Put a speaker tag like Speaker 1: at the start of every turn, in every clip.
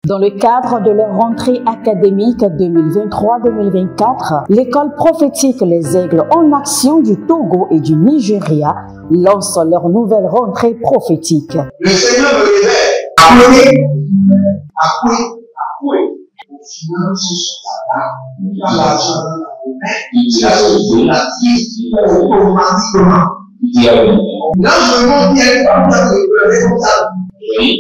Speaker 1: Dans le cadre de leur rentrée académique 2023-2024, l'école prophétique Les Aigles en Action du Togo et du Nigeria lance leur nouvelle rentrée prophétique.
Speaker 2: Le Seigneur me révèle, appelez. Aux finances, pas l'argent dans la main, la vie, automatiquement. Là, je monte bien comme ça, comme ça. Et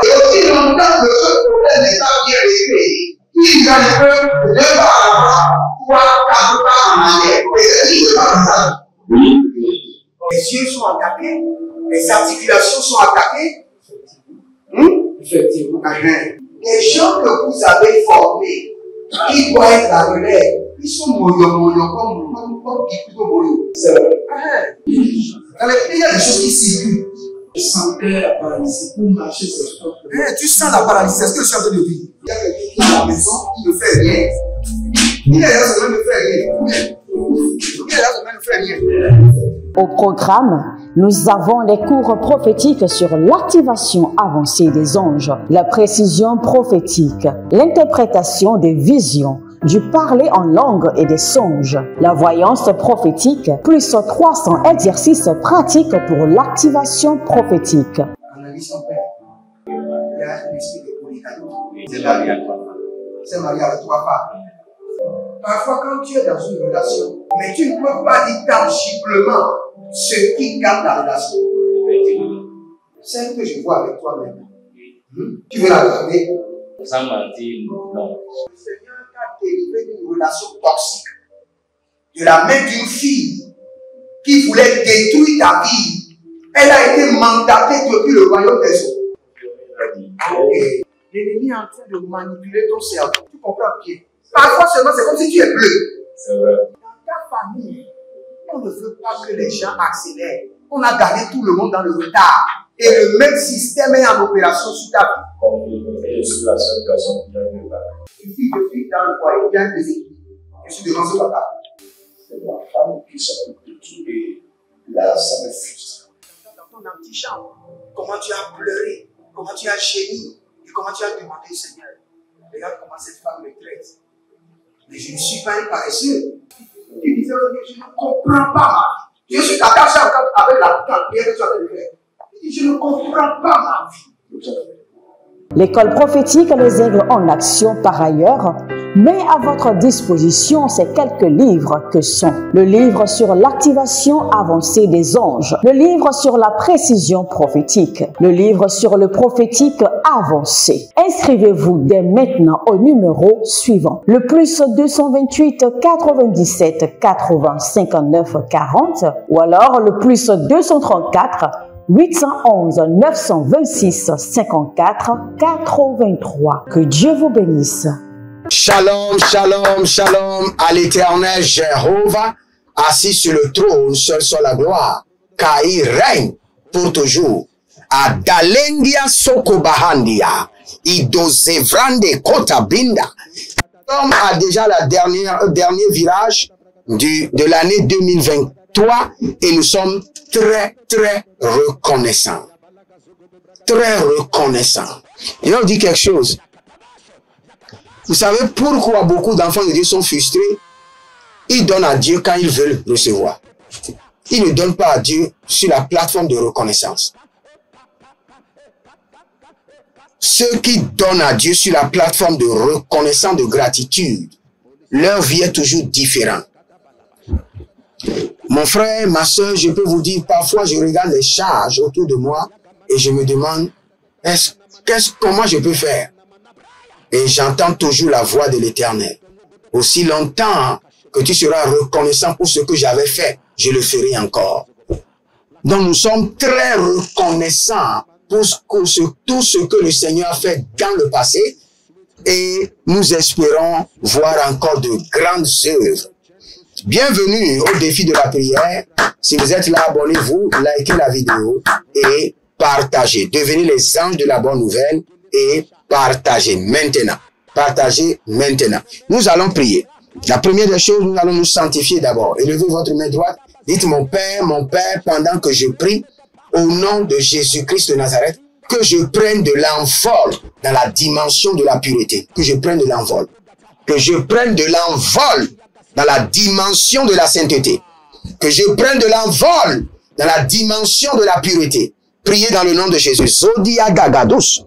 Speaker 2: aussi longtemps que ce problème n'est pas bien réglé, ils peuvent deux pas à l'avant, trois, quatre pas en arrière. Et c'est ce pas ça. Les yeux sont attaqués, les articulations sont attaquées. Effectivement. Les gens que vous avez formés, qui doivent être la relève, ils sont moyo comme plutôt moyo. C'est vrai. Dans les pays, il y a des choses qui circulent.
Speaker 3: Je sentais la paralysie pour marcher sur le corps.
Speaker 2: Tu sens la paralysie, c'est ce que je suis en train de dire. Il y a quelqu'un qui est à la maison, qui ne fait rien. Il est là, ça ne fait rien. Il est là, ça ne fait rien.
Speaker 1: Au programme, nous avons les cours prophétiques sur l'activation avancée des anges, la précision prophétique, l'interprétation des visions, du parler en langue et des songes, la voyance prophétique, plus 300 exercices pratiques pour l'activation prophétique.
Speaker 2: Analyse son père. Il y a un esprit de polygamie. C'est marié à trois femmes. C'est marié à trois femmes. Parfois, quand tu es dans une relation, mais tu ne peux pas dire tangiblement ce qui garde la relation. Celle que je vois avec toi maintenant. Tu veux la garder?
Speaker 3: Sans mentir, non.
Speaker 2: Le Seigneur t'a délivré d'une relation toxique. De la main d'une fille qui voulait détruire ta vie. Elle a été mandatée depuis le royaume des eaux. L'ennemi est en train de manipuler ton cerveau. Tu comprends bien? Parfois seulement, c'est comme si tu es bleu.
Speaker 3: C'est vrai.
Speaker 2: Dans ta famille, on ne veut pas que les gens accélèrent. On a gardé tout le monde dans le retard. Et le même système est en opération sur ta vie.
Speaker 3: Comme je suis la seule personne qui a vu là.
Speaker 2: Une fille de fille dans le foyer, bien déséquilibrée. Je suis devant ce papa.
Speaker 3: C'est ma femme qui s'occupe de tout et là, ça me frustre.
Speaker 2: Dans ton antichambre, comment tu as pleuré, comment tu as gémi et comment tu as demandé au Seigneur. Regarde comment cette femme me traite. Mais je ne suis pas un paresseux. Tu disais, je ne comprends pas ma vie. Je suis attaché avec la prière que tu as fait de faire. Je ne comprends pas ma vie.
Speaker 1: L'école prophétique Les Aigles en Action, par ailleurs, met à votre disposition ces quelques livres que sont le livre sur l'activation avancée des anges, le livre sur la précision prophétique, le livre sur le prophétique avancé. Inscrivez-vous dès maintenant au numéro suivant, le plus 228 97 80 59 40 ou alors le plus 234 811 926 54 83. Que Dieu vous bénisse.
Speaker 4: Shalom, shalom, shalom à l'Éternel Jéhovah, assis sur le trône, seul sur la gloire, car il règne pour toujours. A Dalendia Sokobahandia, Idozevrande Kotabinda. L'homme a déjà le dernier virage de l'année 2023 et nous sommes très reconnaissants. Très reconnaissants. Et on dit quelque chose. Vous savez pourquoi beaucoup d'enfants de Dieu sont frustrés? Ils donnent à Dieu quand ils veulent recevoir. Ils ne donnent pas à Dieu sur la plateforme de reconnaissance. Ceux qui donnent à Dieu sur la plateforme de reconnaissance, de gratitude, leur vie est toujours différente. Mon frère, ma soeur, je peux vous dire, parfois je regarde les charges autour de moi et je me demande, comment je peux faire? Et j'entends toujours la voix de l'Éternel. Aussi longtemps que tu seras reconnaissant pour ce que j'avais fait, je le ferai encore. Donc nous sommes très reconnaissants pour tout ce que le Seigneur a fait dans le passé et nous espérons voir encore de grandes œuvres. Bienvenue au défi de la prière. Si vous êtes là, abonnez-vous, likez la vidéo et partagez. Devenez les anges de la bonne nouvelle et partagez maintenant. Partagez maintenant. Nous allons prier. La première des choses, nous allons nous sanctifier d'abord. Élevez votre main droite. Dites mon Père, pendant que je prie, au nom de Jésus-Christ de Nazareth, que je prenne de l'envol dans la dimension de la pureté. Que je prenne de l'envol. Que je prenne de l'envol dans la dimension de la sainteté. Que je prenne de l'envol dans la dimension de la pureté. Priez dans le nom de Jésus. Zodia Gagados.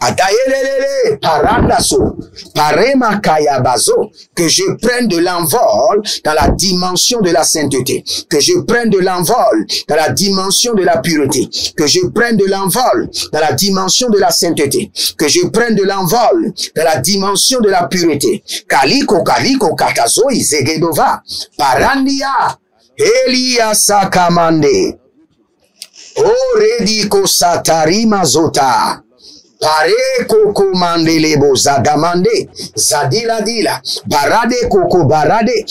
Speaker 4: Adayelelele, paradaso, parema kayabazo, que je prenne de l'envol dans la dimension de la sainteté, que je prenne de l'envol dans la dimension de la pureté, que je prenne de l'envol dans la dimension de la sainteté, que je prenne de l'envol dans la dimension de la pureté. Kaliko kaliko katazo izegedova, parandia, Elia sakamande, Orediko satarima zota. Pare koko mandelebo zadamande zadila dila barade koko barade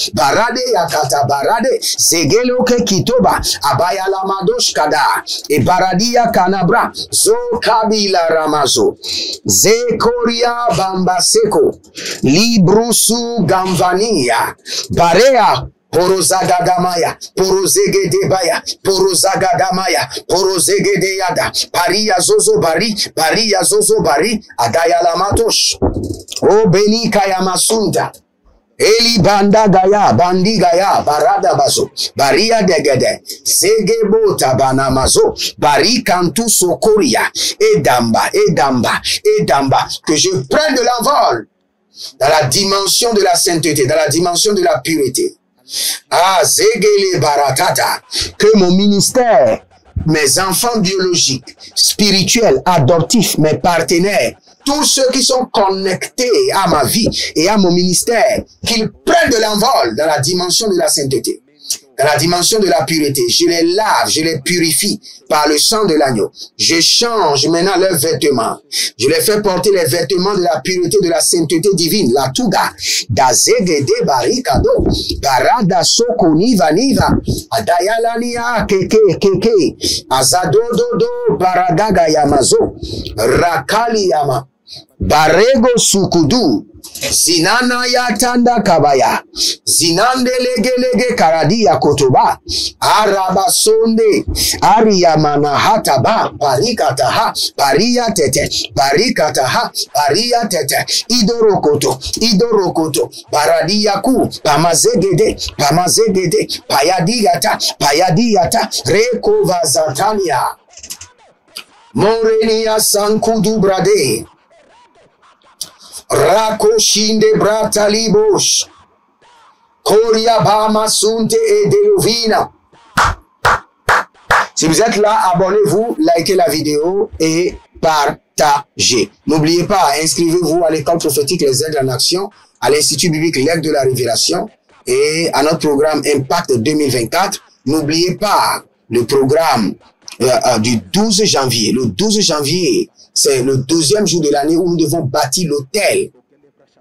Speaker 4: yakata barade zegelo ke kitoba abaya lamadosh kada e baradia kanabra zo kabila ramazo zekoria bambaseko librusu gamvania barea Porozagagamaya, porozegedebaya, porozagagamaya, porozegedeyada, paria zozo bari, adaya lamatosh. O beni kaya masunda. Eli banda gaya, bandi gaya, barada bazo, baria degede, segebo tabanamazo, bari kantu sokoria, edamba, que je prenne de l'envol dans la dimension de la sainteté, dans la dimension de la pureté. Ah, Zegele Barakata, que mon ministère, mes enfants biologiques, spirituels, adoptifs, mes partenaires, tous ceux qui sont connectés à ma vie et à mon ministère, qu'ils prennent de l'envol dans la dimension de la sainteté, dans la dimension de la pureté. Je les lave, je les purifie par le sang de l'agneau. Je change maintenant leurs vêtements. Je les fais porter les vêtements de la pureté, de la sainteté divine. La tuga, dazegede barikado, barada sokoni vaniva, adayalania keke, azadododo baradaga yamazo, rakali yama, barego sukudu, Zinana ya tanda kabaya, zinande lege karadia kotoba, arabasonde, aria manahataba, parikataha, paria tete, parikataha, paria tete, idorokoto, paradiaku, pamazegede, payadiata, rekova zatania, morenia sankudu brade, Rako shinde brata libos. Koria bama sunte et delovina. Si vous êtes là, abonnez-vous, likez la vidéo et partagez. N'oubliez pas, inscrivez-vous à l'école prophétique Les Aigles en Action, à l'Institut biblique L'Aigle de la Révélation et à notre programme Impact 2024. N'oubliez pas le programme du 12 janvier. Le 12 janvier, c'est le 12e jour de l'année où nous devons bâtir l'autel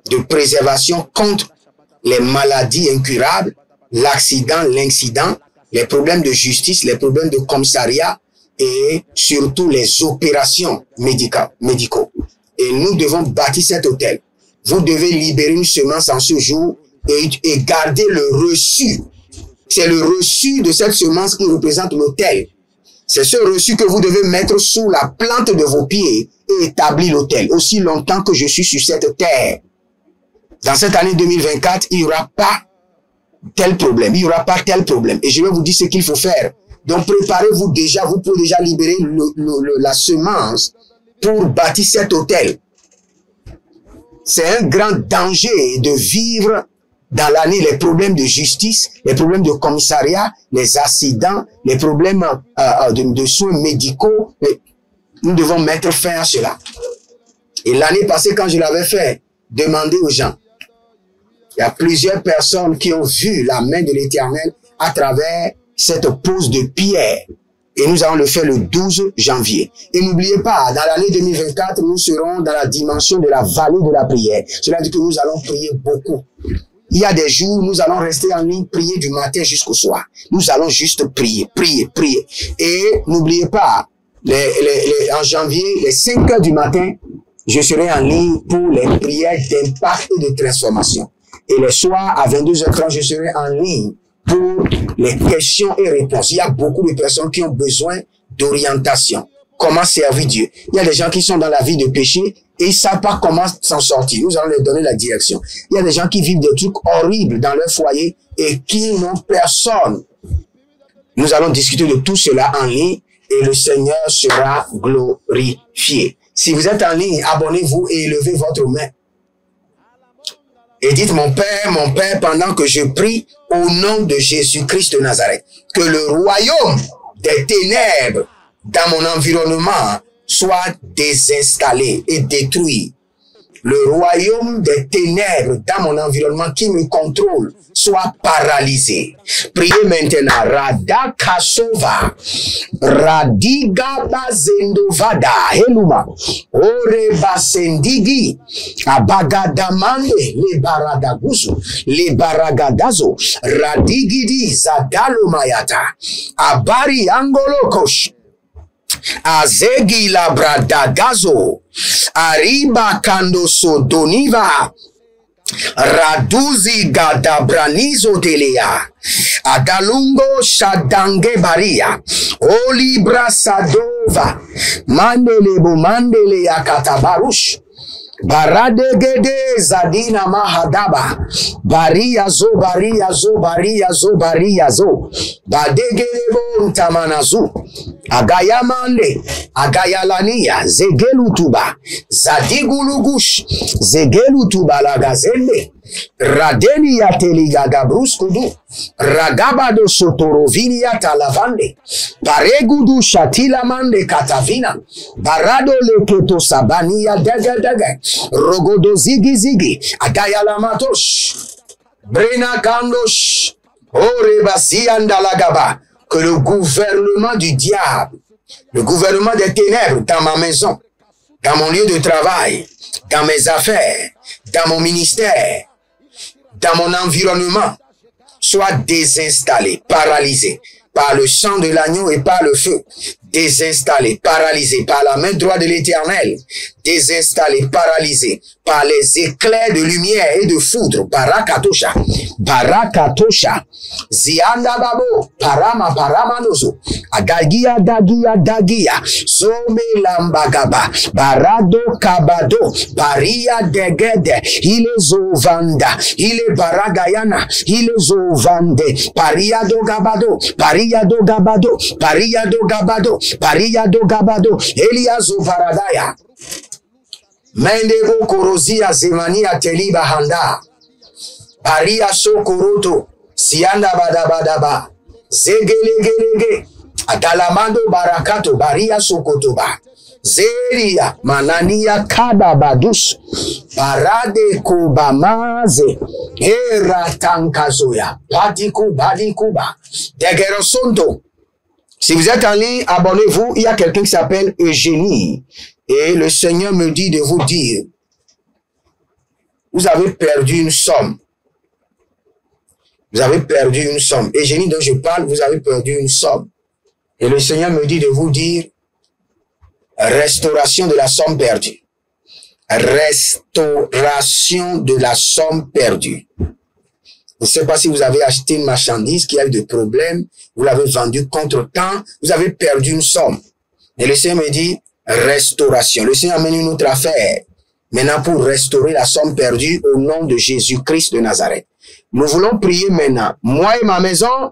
Speaker 4: de préservation contre les maladies incurables, l'accident, l'incident, les problèmes de justice, les problèmes de commissariat et surtout les opérations médicaux. Et nous devons bâtir cet autel. Vous devez libérer une semence en ce jour et garder le reçu. C'est le reçu de cette semence qui représente l'autel. C'est ce reçu que vous devez mettre sous la plante de vos pieds et établir l'autel aussi longtemps que je suis sur cette terre. Dans cette année 2024, il n'y aura pas tel problème. Il n'y aura pas tel problème. Et je vais vous dire ce qu'il faut faire. Donc préparez-vous déjà. Vous pouvez déjà libérer la semence pour bâtir cet autel. C'est un grand danger de vivre dans l'année les problèmes de justice, les problèmes de commissariat, les accidents, les problèmes de soins médicaux. Nous devons mettre fin à cela. Et l'année passée, quand je l'avais fait, demander aux gens, il y a plusieurs personnes qui ont vu la main de l'Éternel à travers cette pose de pierre. Et nous allons le faire le 12 janvier. Et n'oubliez pas, dans l'année 2024, nous serons dans la dimension de la vallée de la prière. Cela dit que nous allons prier beaucoup. Il y a des jours où nous allons rester en ligne, prier du matin jusqu'au soir. Nous allons juste prier. Et n'oubliez pas, en janvier, les 5 heures du matin, je serai en ligne pour les prières d'impact et de transformation. Et les soirs, à 22h30, je serai en ligne pour les questions et réponses. Il y a beaucoup de personnes qui ont besoin d'orientation. comment servir Dieu. Il y a des gens qui sont dans la vie de péché et ils ne savent pas comment s'en sortir. Nous allons leur donner la direction. Il y a des gens qui vivent des trucs horribles dans leur foyer et qui n'ont personne. Nous allons discuter de tout cela en ligne et le Seigneur sera glorifié. Si vous êtes en ligne, abonnez-vous et élevez votre main. Et dites, mon Père, pendant que je prie au nom de Jésus-Christ de Nazareth, que le royaume des ténèbres dans mon environnement soit désinstallé et détruit. Le royaume des ténèbres dans mon environnement qui me contrôle soit paralysé. Priez maintenant. Radakasova, Radigaba Zendovada, Heluma, Oreba Sendigi, Abagadamande, Le Baradagusu, Le Baragadazo, Radigidi, Zadalomayata, Abari Angolokosh, Azegi Labradagazo, Ariba Kandoso Doniva, Raduzi Gadabranizo Delea, Adalungo Shadange Baria, Olibra Sadova, Mandele Akatabarush, Baradegede Zadina Mahadaba, Baria Zo, Badegebo Tamanazu, Agayamande, Agayalania, Zegelutuba, Zadigulugush, Zegelutuba Lagazende, Radeni Yateliga Gabruskudu, Ragabado Sotorovinia Talavande, Paregudu Shatilamande Katavina, Barado Leketo Sabania Daga, Rogodo Zigi, Agayalamatosh, Brena Kandosh, Orebasiandalagaba, que le gouvernement du diable, le gouvernement des ténèbres dans ma maison, dans mon lieu de travail, dans mes affaires, dans mon ministère, dans mon environnement, soit désinstallé, paralysé par le sang de l'agneau et par le feu, désinstallé, paralysé par la main droite de l'Éternel, désinstallé, paralysé par les éclairs de lumière et de foudre, Barakatosha, Zianda Babo, Paramanozo, Agagia, Dagia, Zome Lambagaba, Barado Kabado, Baria Degede, Ile Zovanda, Ile Baragayana, Ile Zovande, Pariado Gabado, Eliazo Paradaya, Mendebo Korozia Zemania Teliba Handa, Paria Sokoroto, Sianda Badabadaba, Zegelegege, Adalamando Barakato, Baria Sokotoba, Zeria, Manania Kadabadus, Parade Kubamaze, Era Tankazoya, Badikuba, Degerosonto. Si vous êtes en ligne, abonnez-vous. Il y a quelqu'un qui s'appelle Eugénie. Et le Seigneur me dit de vous dire, vous avez perdu une somme. Vous avez perdu une somme. Eugénie dont je parle, vous avez perdu une somme. Et le Seigneur me dit de vous dire, restauration de la somme perdue. Restauration de la somme perdue. Je ne sais pas si vous avez acheté une marchandise qui a eu des problèmes, vous l'avez vendue contre-temps, vous avez perdu une somme. Et le Seigneur me dit, restauration. Le Seigneur amène une autre affaire. Maintenant pour restaurer la somme perdue au nom de Jésus-Christ de Nazareth. Nous voulons prier maintenant. Moi et ma maison,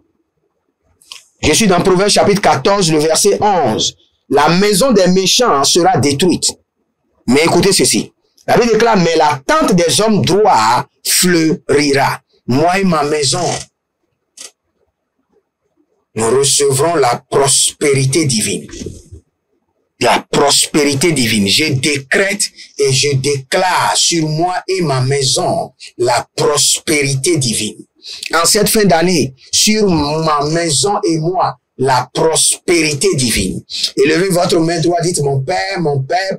Speaker 4: je suis dans Proverbe chapitre 14, le verset 11. La maison des méchants sera détruite. Mais écoutez ceci. La Bible déclare, mais la tente des hommes droits fleurira. Moi et ma maison, nous recevrons la prospérité divine. La prospérité divine. Je décrète et je déclare sur moi et ma maison la prospérité divine. En cette fin d'année, sur ma maison et moi, la prospérité divine. Élevez votre main droite, dites mon Père,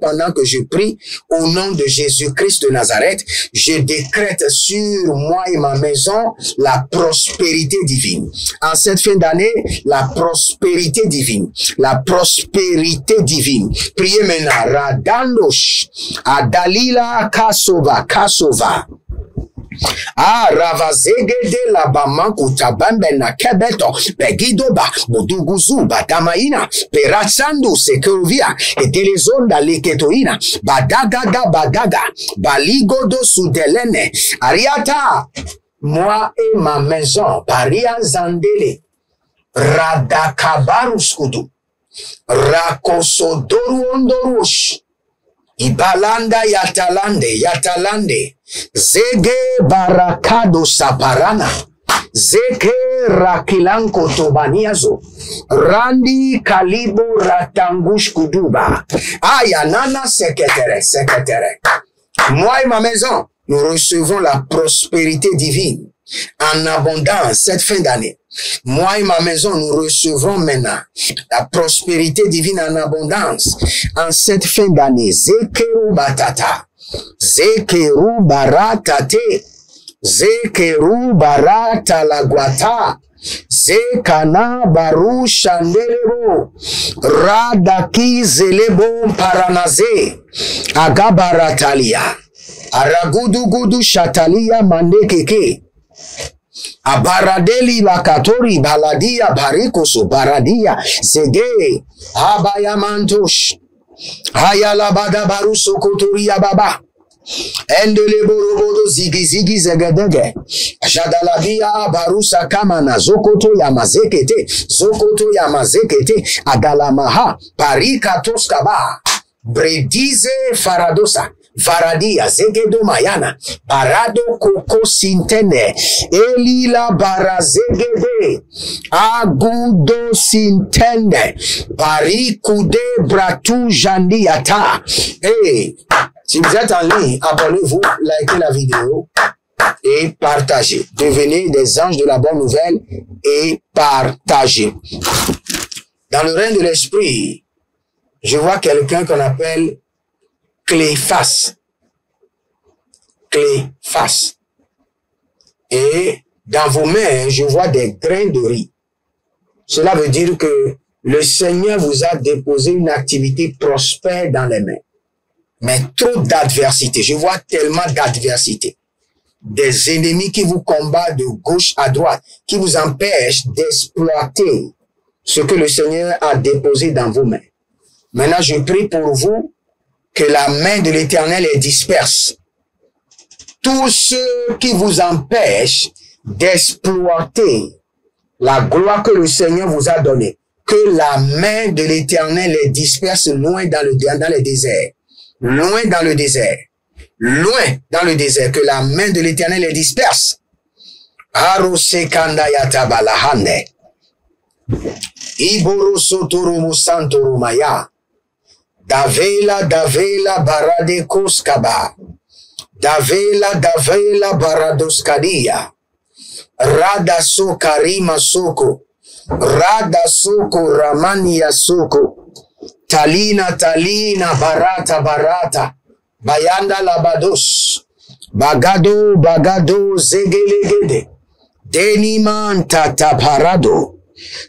Speaker 4: pendant que je prie, au nom de Jésus-Christ de Nazareth, je décrète sur moi et ma maison la prospérité divine. En cette fin d'année, la prospérité divine. La prospérité divine. Priez maintenant. Radandosh, Adalila Kasova. Ah, ravazegede la bamanku tabambe na kebeto, begidoba, buduguzu, batamaina, peratsandu sekerovia, etelezonda leketoina, badagaga bagaga, baligodo sudelene, ariata, moi et ma maison, paria zandele, radakabaruskudu, rakosodoru ondorush, Ibalanda yatalande, zege barakado saparana, zeke rakilanko tobaniazo, randi kalibo ratangush kuduba, ayanana secrétaire. Moi et ma maison, nous recevons la prospérité divine en abondance cette fin d'année. Moi et ma maison, nous recevrons maintenant la prospérité divine en abondance en cette fin d'année. Zekeru batata, zekeru baratate, zekeru barata laguata, zekana baru shandelebo, radaki zelebo paranaze, agabaratalia, aragudugudu shatalia mandekeke, Abaradeli bakatori baladia barikoso baradia sege abayamantosh hayala bada baruso kotoria baba endele borobodo zigi zegedege jadalabia barusa kamana zokoto ya mazekete agalamaha parika toskaba bredize faradosa Varadia, Zegedo Mayana, Barado Koko Sintene, Elila Barazegede, Agudo Sintende, Barikude Bratu Jandiata. Hey, si vous êtes en ligne, abonnez-vous, likez la vidéo et partagez. Devenez des anges de la bonne nouvelle et partagez. Dans le règne de l'esprit, je vois quelqu'un qu'on appelle Cléphas. Et dans vos mains, je vois des grains de riz. Cela veut dire que le Seigneur vous a déposé une activité prospère dans les mains. Mais trop d'adversité. Je vois tellement d'adversité. Des ennemis qui vous combattent de gauche à droite, qui vous empêchent d'exploiter ce que le Seigneur a déposé dans vos mains. Maintenant, je prie pour vous que la main de l'Éternel les disperse. Tous ceux qui vous empêchent d'exploiter la gloire que le Seigneur vous a donnée, que la main de l'Éternel les disperse loin dans le désert. Loin dans le désert. Loin dans le désert. Que la main de l'Éternel les disperse. Arosekandayatabalahane. Iborosotorumu santorumaya. Davela barade koskaba. Davela baradoskadia. Rada sokarima soko. Rada soko ramania soko. Talina barata. Bayanda labados. Bagado zegelegede. Deniman tataparado.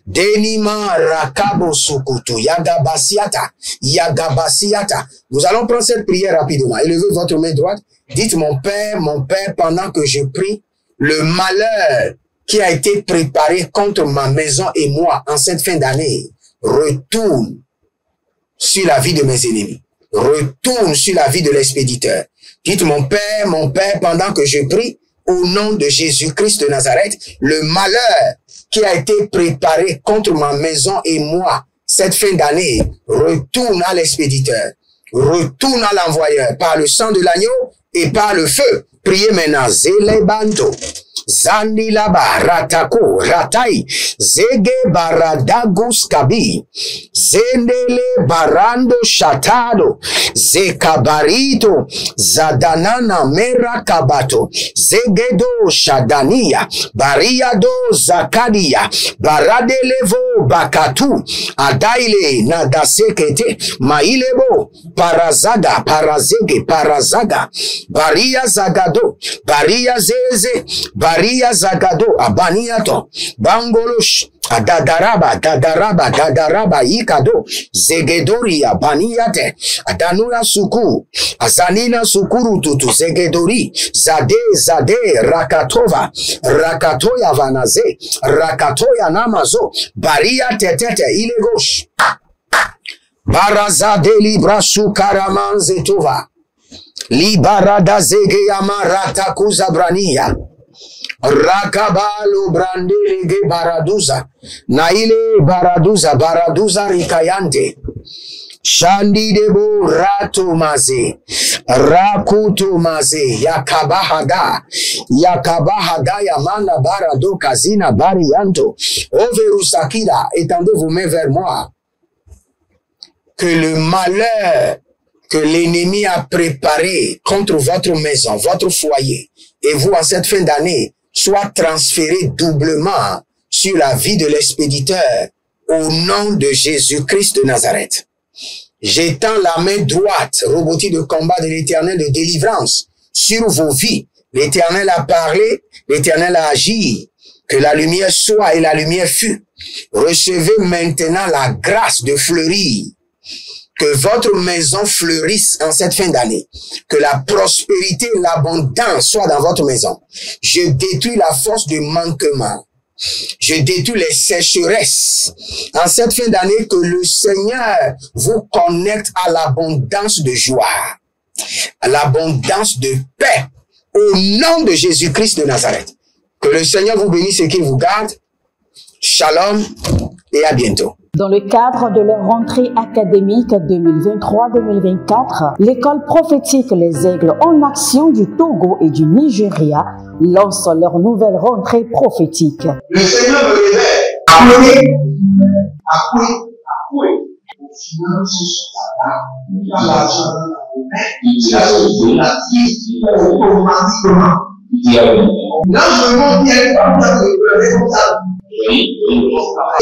Speaker 4: Denima rakabo sukutu yagabasiata. Nous allons prendre cette prière rapidement. Élevez votre main droite. Dites mon Père, pendant que je prie, le malheur qui a été préparé contre ma maison et moi en cette fin d'année retourne sur la vie de mes ennemis. Retourne sur la vie de l'expéditeur. Dites mon Père, pendant que je prie, au nom de Jésus-Christ de Nazareth, le malheur qui a été préparé contre ma maison et moi cette fin d'année retourne à l'expéditeur, retourne à l'envoyeur par le sang de l'agneau et par le feu. Priez maintenant. Zelebanto. Zandi laba ratako ratai zege baradagus kabi zendele barando shatado zekabarito zadanana mera kabato zegedo shadania bariado zakadia baradelevo bakatu adaile nadasekete mailebo parazaga baria zagado baria zeze baria Baria Zagado, Abaniato, Bangolosh, Dadaraba, Ikado, Zegedoria, Baniate, Adanura Suku, Azanina Sukuru Tutu, Zegedori, Zade, Rakatova, Rakatoya Vanaze, Rakatoya Namazo, Baria Tetete, Ilegosh, Barazade Libra Sukaraman Zetova, Libarada Zegeyama Ratakuza Brania, Rakabalo Brandelege Baraduza, Naile Baraduza Rikayante, Shandi Debo Rato Maze, Rakuto Maze, Yakabahada Yamana Barado Kazina Barianto, Overusakida, étendez vos mains vers moi. Que le malheur que l'ennemi a préparé contre votre maison, votre foyer, et vous en cette fin d'année, soit transféré doublement sur la vie de l'expéditeur au nom de Jésus-Christ de Nazareth. J'étends la main droite, robotique de combat de l'Éternel de délivrance, sur vos vies. L'Éternel a parlé, l'Éternel a agi. Que la lumière soit et la lumière fut. Recevez maintenant la grâce de fleurir. Que votre maison fleurisse en cette fin d'année. Que la prospérité et l'abondance soient dans votre maison. Je détruis la force de manquement. Je détruis les sécheresses. En cette fin d'année, que le Seigneur vous connecte à l'abondance de joie, à l'abondance de paix, au nom de Jésus-Christ de Nazareth. Que le Seigneur vous bénisse et qu'il vous garde. Shalom et à bientôt.
Speaker 1: Dans le cadre de leur rentrée académique 2023-2024, l'école prophétique Les Aigles en Action du Togo et du Nigeria lance leur nouvelle rentrée prophétique.
Speaker 2: Le Seigneur me révèle. Appelez. Au final, il a l'argent dans la main. Il a sauvé la vie automatiquement. Là, je montre bien comme ça, comme ça. Et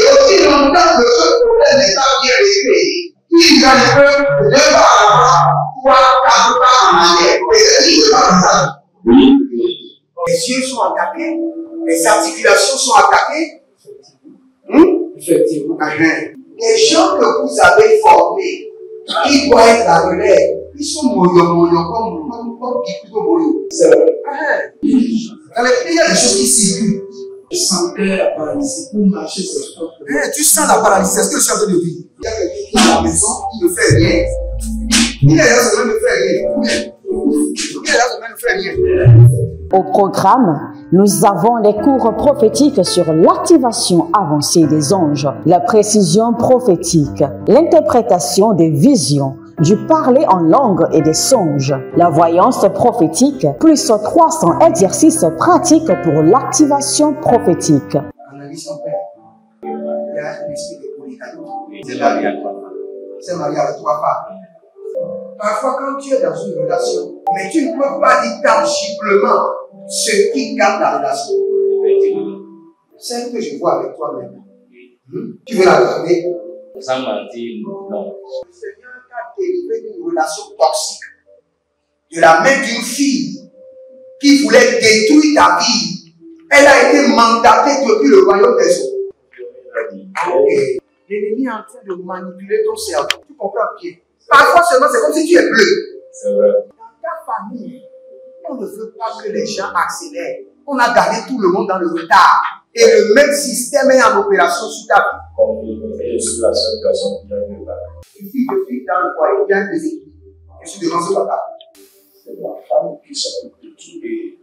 Speaker 2: aussi longtemps que ce problème n'est pas bien réglé, il y a un peu de pas à l'avant, 3, 4 pas en arrière. Et c'est pas ça. Les yeux sont attaqués, les articulations sont attaquées. Effectivement. Les gens que vous avez formés, qui doivent être la relève, ils sont moyo comme plutôt moyo. C'est vrai. Dans les pays, il y a des choses qui circulent.
Speaker 3: Je sentais la paralysie pour marcher sur ce corps.
Speaker 2: Tu sens la paralysie, c'est ce que je suis en train de dire. Il y a quelqu'un qui est à la maison, qui ne fait rien. Il est là, ça ne fait rien. Il est là, ça ne fait rien.
Speaker 1: Au programme, nous avons les cours prophétiques sur l'activation avancée des anges, la précision prophétique, l'interprétation des visions, du parler en langue et des songes, la voyance prophétique, plus 300 exercices pratiques pour l'activation prophétique.
Speaker 2: Analyse ton père. Il y a un esprit de polygame. C'est marié à 3 femmes. C'est marié à 3 femmes. Parfois, quand tu es dans une relation, mais tu ne peux pas dire tangiblement ce qui garde la relation. Celle que je vois avec toi maintenant. Tu veux la garder?
Speaker 5: Sans mentir, non.
Speaker 2: Le Seigneur t'a délivré d'une relation toxique. De la main d'une fille qui voulait détruire ta vie. Elle a été mandatée depuis le royaume des eaux. Et l'ennemi est en train de manipuler ton cerveau. Tu comprends bien? Parfois seulement, c'est comme si tu es bleu.
Speaker 5: C'est vrai.
Speaker 2: Dans ta famille, on ne veut pas que les gens accélèrent. On a gardé tout le monde dans le retard. Et le même système est en opération sur ta vie.
Speaker 5: Comme je suis la seule personne qui a eu la
Speaker 2: Une fille de fille dans le foyer, bien déséquilibrée. Je suis devant ce papa.
Speaker 3: C'est ma femme qui s'occupe de tout et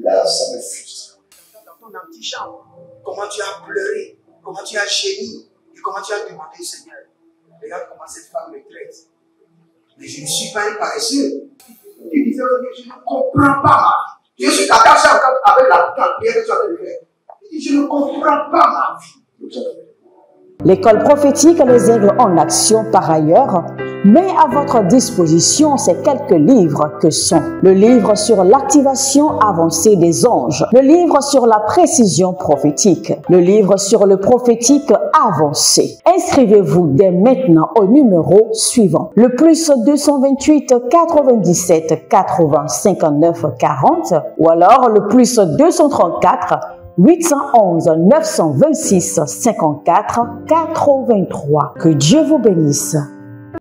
Speaker 3: là, ça me frustre.
Speaker 2: Dans ton antichambre, comment tu as pleuré, comment tu as gémi et comment tu as demandé au Seigneur. Regarde comment cette femme me traite. Mais je ne suis pas un paresseux. Tu disais, je ne comprends pas ma vie. Je suis attaché avec la prière que tu as fait de faire. Je ne comprends pas ma vie.
Speaker 1: L'école prophétique Les Aigles en Action, par ailleurs, Mais à votre disposition, ces quelques livres que sont le livre sur l'activation avancée des anges, le livre sur la précision prophétique, le livre sur le prophétique avancé. Inscrivez-vous dès maintenant au numéro suivant. Le plus 228 97 80 59 40 ou alors le plus 234 811 926 54 83. Que Dieu vous bénisse.